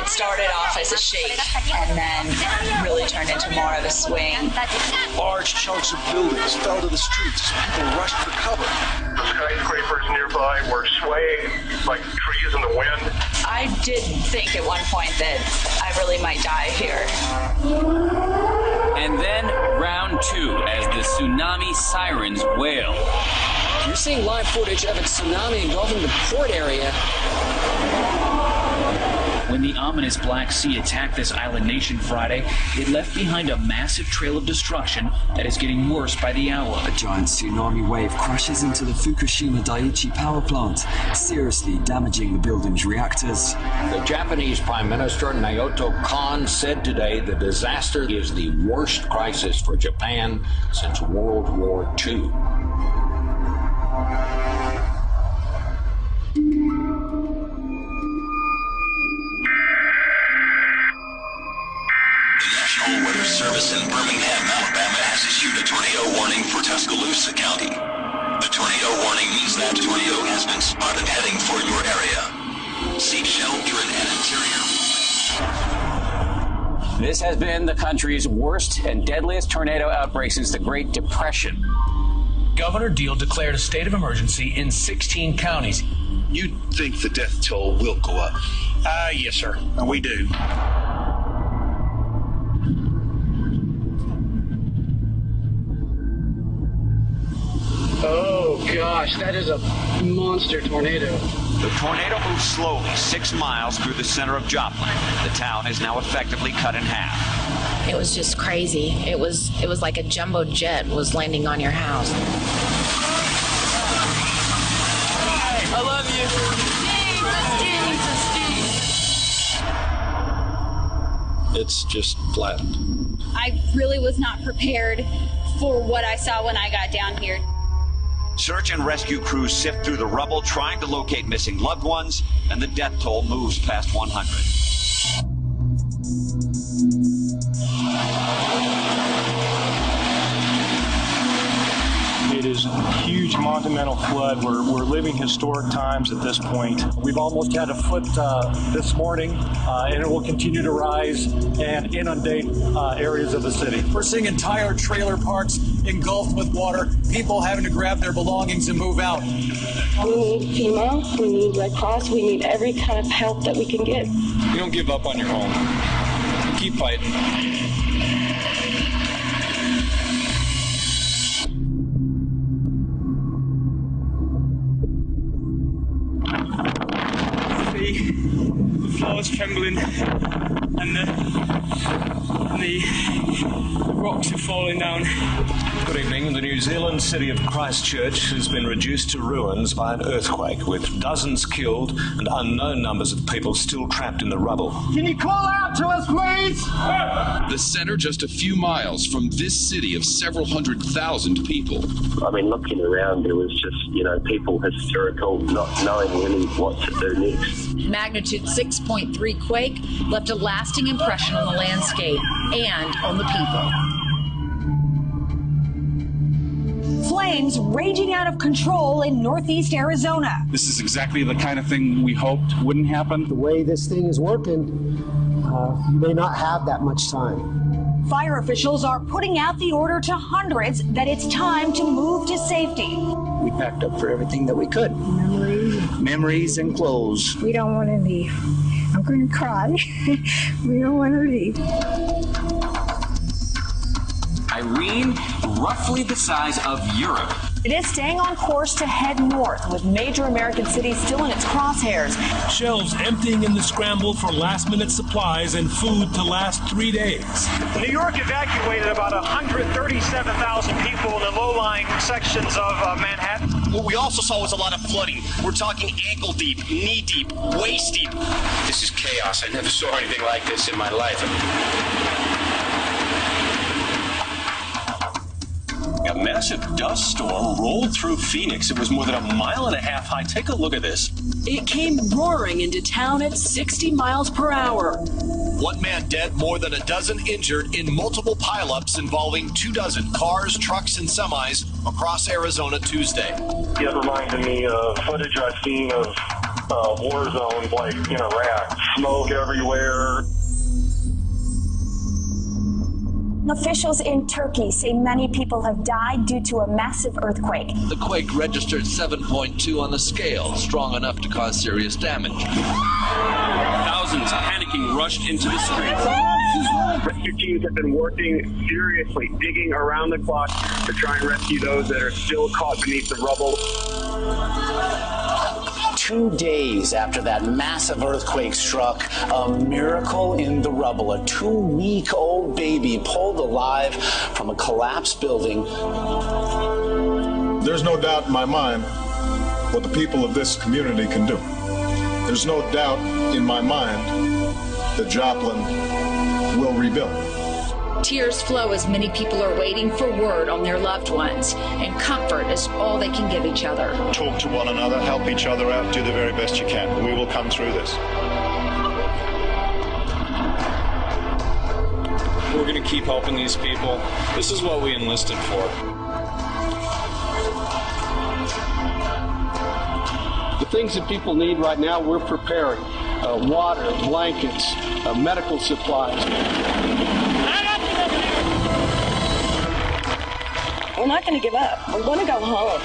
It started off as a shake and then really turned into more of a swing. Large chunks of buildings fell to the streets as people rushed for cover. The skyscrapers nearby were swaying like trees in the wind. I did think at one point that I really might die here. And then round two as the tsunami sirens wail. You're seeing live footage of a tsunami engulfing the port area. When the ominous Black Sea attacked this island nation Friday, it left behind a massive trail of destruction that is getting worse by the hour. A giant tsunami wave crashes into the Fukushima Daiichi power plant, seriously damaging the building's reactors. The Japanese Prime Minister Naoto Kan said today the disaster is the worst crisis for Japan since World War II. National Weather Service in Birmingham, Alabama has issued a tornado warning for Tuscaloosa County. The tornado warning means that a tornado has been spotted heading for your area. Seek shelter in an interior. This has been the country's worst and deadliest tornado outbreak since the Great Depression. Governor Deal declared a state of emergency in 16 counties. You'd think the death toll will go up. Yes, sir. We do. Oh gosh, that is a monster tornado. The tornado moved slowly 6 miles through the center of Joplin. The town is now effectively cut in half. It was just crazy. It was like a jumbo jet was landing on your house. I love you. It's just flattened. I really was not prepared for what I saw when I got down here. Search and rescue crews sift through the rubble trying to locate missing loved ones, and the death toll moves past 100. It is a huge monumental flood. We're living historic times at this point. We've almost had a foot this morning, and it will continue to rise and inundate areas of the city. We're seeing entire trailer parks engulfed with water, people having to grab their belongings and move out. We need FEMA, we need Red Cross, we need every kind of help that we can get. You don't give up on your home. Keep fighting. The floor is trembling and the rocks are falling down. Good evening. The New Zealand city of Christchurch has been reduced to ruins by an earthquake, with dozens killed and unknown numbers of people still trapped in the rubble. Can you call out to us, please? The center just a few miles from this city of several 100,000 people. I mean, looking around, there was just, people hysterical, not knowing really what to do next. Magnitude 6.3 quake left a lasting impression on the landscape and on the people. Flames raging out of control in northeast Arizona. This is exactly the kind of thing we hoped wouldn't happen. The way this thing is working, you may not have that much time. Fire officials are putting out the order to hundreds that it's time to move to safety. We packed up for everything that we could. Memories and clothes. We don't want to leave. I'm going to cry. We don't want to leave. Irene, roughly the size of Europe. It is staying on course to head north, with major American cities still in its crosshairs. Shelves emptying in the scramble for last-minute supplies and food to last 3 days. New York evacuated about 137,000 people in the low-lying sections of Manhattan. What we also saw was a lot of flooding. We're talking ankle deep, knee deep, waist deep. This is chaos. I never saw anything like this in my life. A massive dust storm rolled through Phoenix. It was more than 1.5 miles high. Take a look at this. It came roaring into town at 60 miles per hour. 1 man dead, more than a dozen injured in multiple pileups involving 24 cars, trucks, and semis across Arizona Tuesday. It reminded me of footage I've seen of war zones like in Iraq. Smoke everywhere. Officials in Turkey say many people have died due to a massive earthquake. The quake registered 7.2 on the scale, strong enough to cause serious damage. Thousands panicking rushed into the streets. Rescue teams have been working furiously, digging around the clock to try and rescue those that are still caught beneath the rubble. 2 days after that massive earthquake struck, a miracle in the rubble. A 2-week-old baby pulled alive from a collapsed building. There's no doubt in my mind what the people of this community can do. There's no doubt in my mind that Joplin will rebuild. Tears flow as many people are waiting for word on their loved ones, and comfort is all they can give each other. Talk to one another, help each other out, do the very best you can. We will come through this. We're going to keep helping these people. This is what we enlisted for. The things that people need right now, we're preparing. Water, blankets, medical supplies. We're not going to give up. We're going to go home.